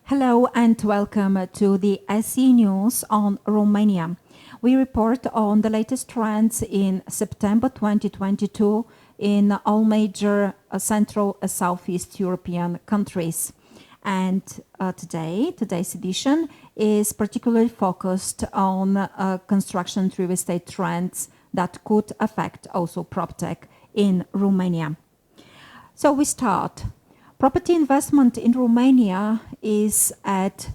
Hello and welcome to the SE News on Romania. We report on the latest trends in September 2022 in all major Central and Southeast European countries. And today's edition is particularly focused on construction and real estate trends that could affect also PropTech in Romania. So we start. Property investment in Romania is at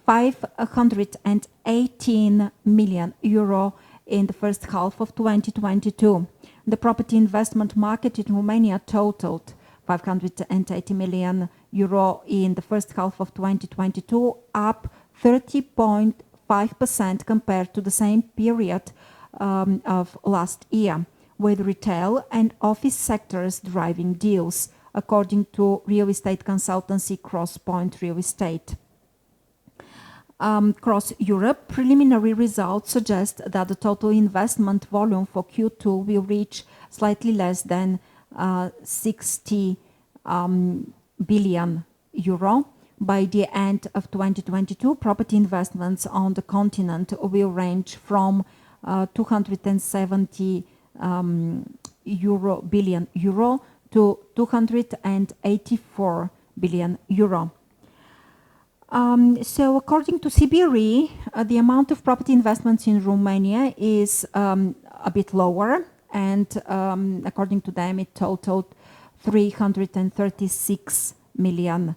518 million euro in the first half of 2022. The property investment market in Romania totaled 580 million euro in the first half of 2022, up 30.5% compared to the same period of last year, with retail and office sectors driving deals, according to real estate consultancy Crosspoint Real Estate. Across Europe, preliminary results suggest that the total investment volume for Q2 will reach slightly less than 60 billion euro. By the end of 2022, property investments on the continent will range from 270 billion euro to 284 billion euro. So according to CBRE, the amount of property investments in Romania is a bit lower, and according to them, it totaled 336 million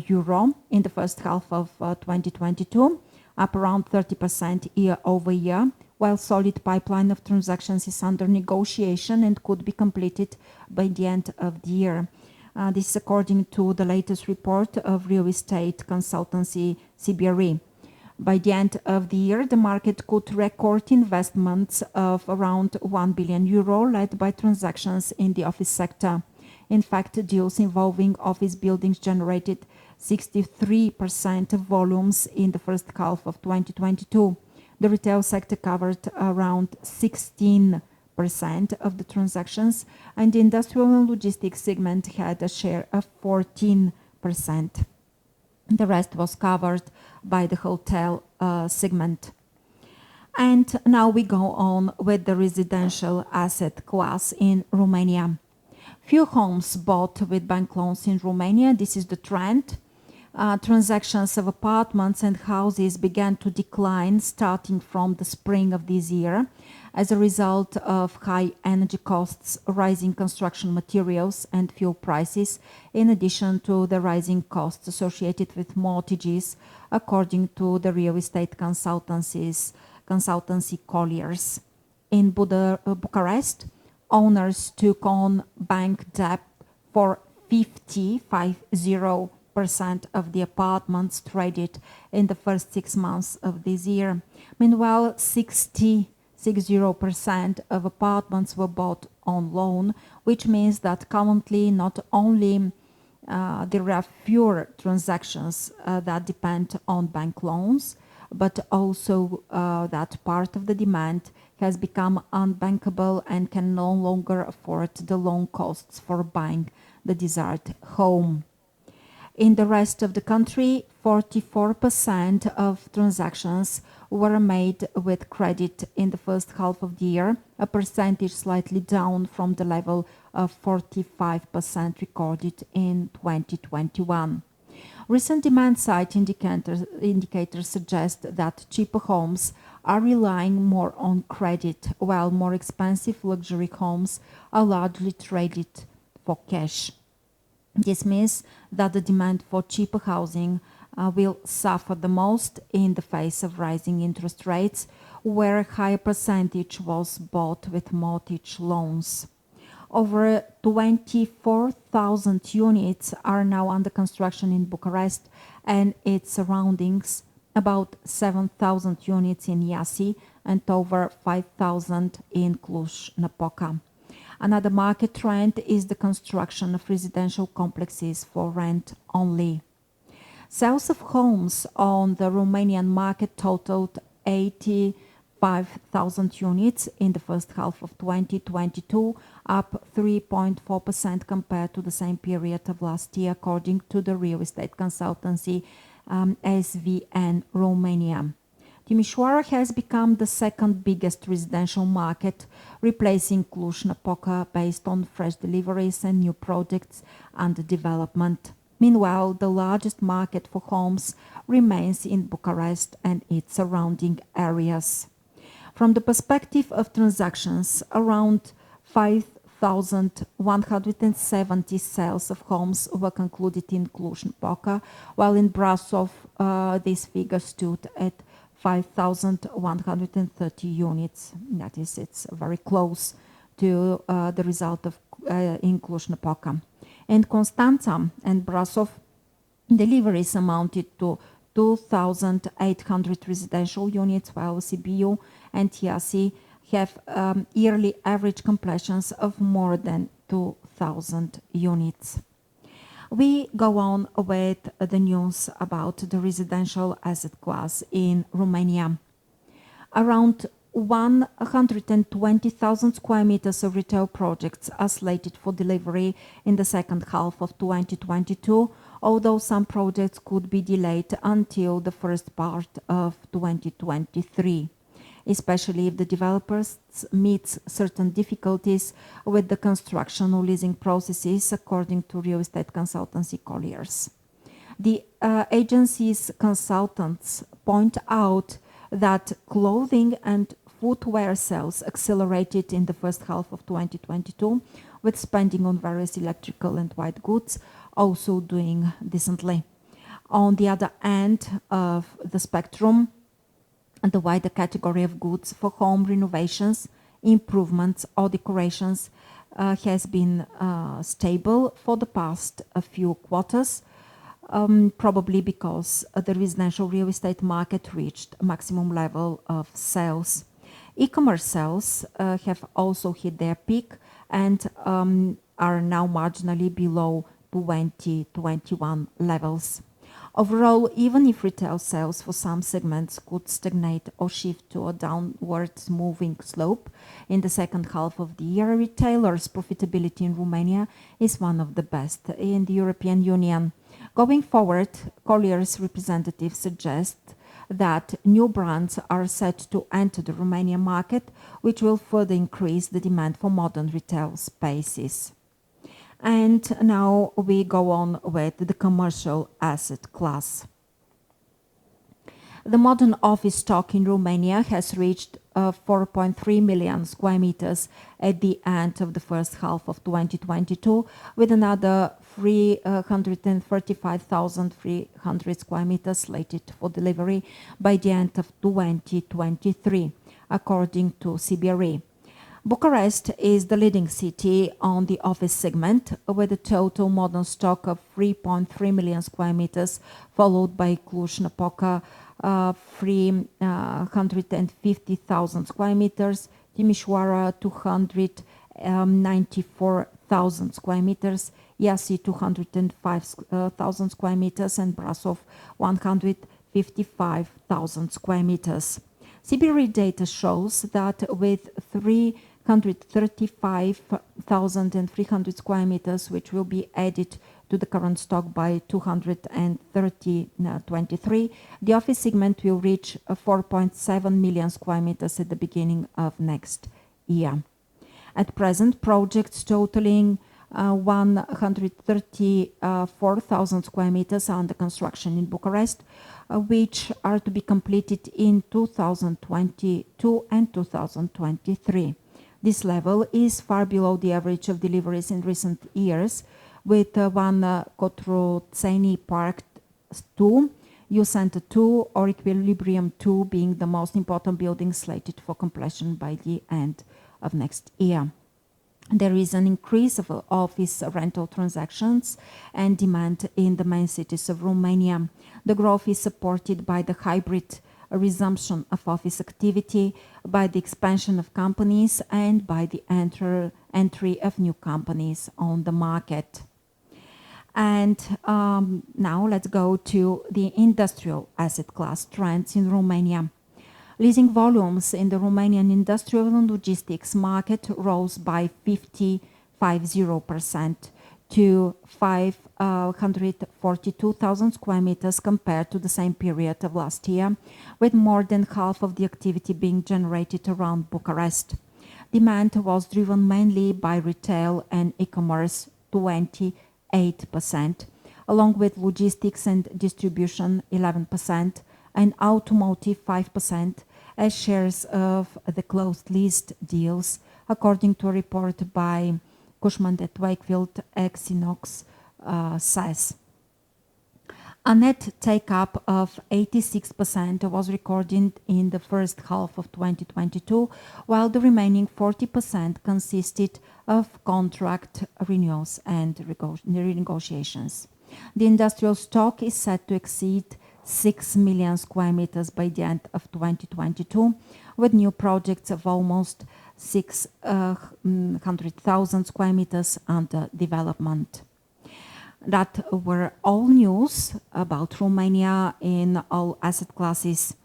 euro in the first half of 2022, up around 30% year over year, while solid pipeline of transactions is under negotiation and could be completed by the end of the year. This is according to the latest report of real estate consultancy CBRE. By the end of the year, the market could record investments of around 1 billion euro, led by transactions in the office sector. In fact, deals involving office buildings generated 63% of volumes in the first half of 2022. The retail sector covered around 16% of the transactions, and the industrial and logistics segment had a share of 14%. The rest was covered by the hotel segment. And now we go on with the residential asset class in Romania. Few homes bought with bank loans in Romania. This is the trend. Transactions of apartments and houses began to decline starting from the spring of this year as a result of high energy costs, rising construction materials and fuel prices, in addition to the rising costs associated with mortgages, according to the real estate consultancy Colliers. In Bucharest, owners took on bank debt for 50% of the apartments traded in the first 6 months of this year. Meanwhile, 60% of apartments were bought on loan, which means that currently not only there are fewer transactions that depend on bank loans, but also that part of the demand has become unbankable and can no longer afford the loan costs for buying the desired home. In the rest of the country, 44% of transactions were made with credit in the first half of the year, a percentage slightly down from the level of 45% recorded in 2021. Recent demand-side indicators suggest that cheaper homes are relying more on credit, while more expensive luxury homes are largely traded for cash. This means that the demand for cheaper housing will suffer the most in the face of rising interest rates, where a higher percentage was bought with mortgage loans. Over 24,000 units are now under construction in Bucharest and its surroundings, about 7,000 units in Iași and over 5,000 in Cluj-Napoca. Another market trend is the construction of residential complexes for rent only. Sales of homes on the Romanian market totaled 85,000 units in the first half of 2022, up 3.4% compared to the same period of last year, according to the real estate consultancy SVN Romania. Timișoara has become the second biggest residential market, replacing Cluj-Napoca based on fresh deliveries and new projects under development. Meanwhile, the largest market for homes remains in Bucharest and its surrounding areas. From the perspective of transactions, around 5,170 sales of homes were concluded in Cluj-Napoca, while in Brasov this figure stood at 5,130 units. That is, it's very close to the result of in Cluj-Napoca. In Constanța and Brasov, deliveries amounted to 2,800 residential units, while Sibiu and Iasi have yearly average completions of more than 2,000 units. We go on with the news about the residential asset class in Romania. Around 120,000 square meters of retail projects are slated for delivery in the second half of 2022, although some projects could be delayed until the first part of 2023. Especially if the developers meet certain difficulties with the construction or leasing processes, according to real estate consultancy Colliers. The agency's consultants point out that clothing and footwear sales accelerated in the first half of 2022, with spending on various electrical and white goods also doing decently. On the other end of the spectrum, the wider category of goods for home renovations, improvements or decorations has been stable for the past few quarters, probably because the residential real estate market reached a maximum level of sales. E-commerce sales have also hit their peak and are now marginally below 2021 levels. Overall, even if retail sales for some segments could stagnate or shift to a downwards moving slope in the second half of the year, retailers' profitability in Romania is one of the best in the European Union. Going forward, Colliers' representatives suggest that new brands are set to enter the Romanian market, which will further increase the demand for modern retail spaces. And now we go on with the commercial asset class. The modern office stock in Romania has reached 4.3 million square meters at the end of the first half of 2022, with another 335,300 square meters slated for delivery by the end of 2023, according to CBRE. Bucharest is the leading city on the office segment, with a total modern stock of 3.3 million square meters, followed by Cluj-Napoca, 350,000 square meters, Timișoara, 294,000 square meters, Iasi, 205,000 square meters, and Brasov, 155,000 square meters. CBRE data shows that with 335,300 square meters, which will be added to the current stock by 2023, the office segment will reach 4.7 million square meters at the beginning of next year. At present, projects totaling 134,000 square meters are under construction in Bucharest, which are to be completed in 2022 and 2023. This level is far below the average of deliveries in recent years, with one Cotroceni Park 2, U Center 2 or Equilibrium 2 being the most important buildings slated for completion by the end of next year. There is an increase of office rental transactions and demand in the main cities of Romania. The growth is supported by the hybrid resumption of office activity, by the expansion of companies, and by the entry of new companies on the market. And now let's go to the industrial asset class trends in Romania. Leasing volumes in the Romanian industrial and logistics market rose by 50% to 542,000 square meters compared to the same period of last year, with more than half of the activity being generated around Bucharest. Demand was driven mainly by retail and e-commerce, 28%, along with logistics and distribution, 11%, and automotive, 5%, as shares of the closed list deals, according to a report by Cushman & Wakefield, Exinox says. A net take-up of 86% was recorded in the first half of 2022, while the remaining 40% consisted of contract renewals and renegotiations. The industrial stock is set to exceed 6 million square meters by the end of 2022, with new projects of almost 600,000 square meters under development. That were all news about Romania in all asset classes.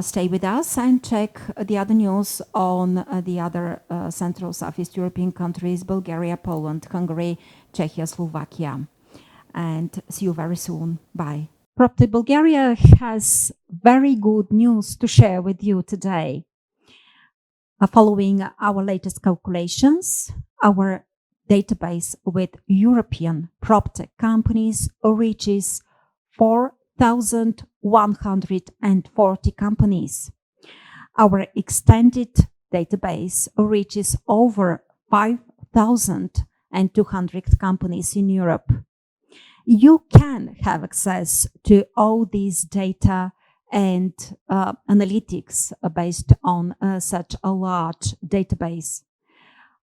Stay with us and check the other news on the other Central Southeast European countries, Bulgaria, Poland, Hungary, Czechia, Slovakia. And see you very soon. Bye. PropTech Bulgaria has very good news to share with you today. Following our latest calculations, our database with European PropTech companies reaches 4,140 companies. Our extended database reaches over 5,200 companies in Europe. You can have access to all these data and analytics based on such a large database.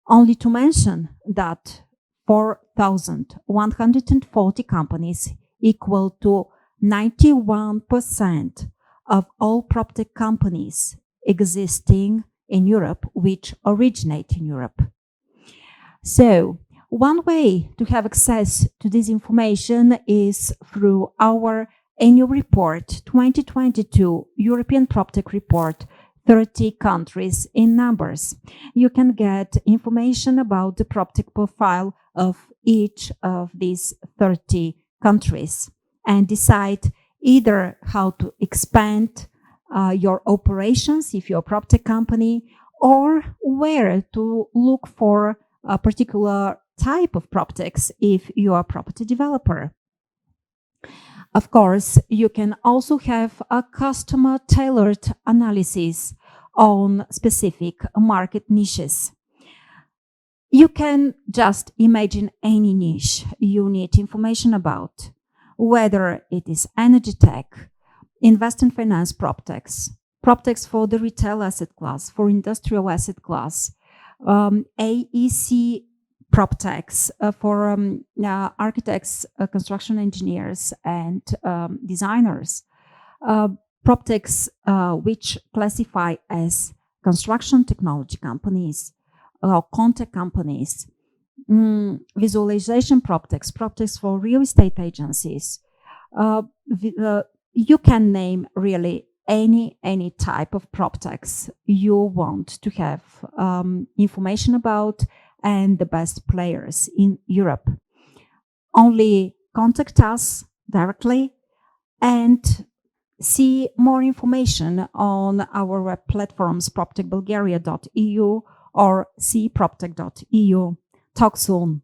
Only to mention that 4,140 companies equal to 91% of all PropTech companies existing in Europe, which originate in Europe. So, one way to have access to this information is through our annual report 2022 European PropTech Report, 30 countries in numbers. You can get information about the PropTech profile of each of these 30 countries and decide either how to expand your operations if you're a PropTech company, or where to look for a particular type of PropTechs if you are a property developer. Of course, you can also have a customer-tailored analysis on specific market niches. You can just imagine any niche you need information about, whether it is energy tech, invest and finance PropTechs, PropTechs for the retail asset class, for industrial asset class, AEC PropTechs for architects, construction engineers, and designers. PropTechs which classify as construction technology companies, contact companies, visualization PropTechs, PropTechs for real estate agencies. You can name really any type of PropTechs you want to have information about and the best players in Europe. Only contact us directly and see more information on our web platforms proptechbulgaria.eu or cproptech.eu. Talk soon.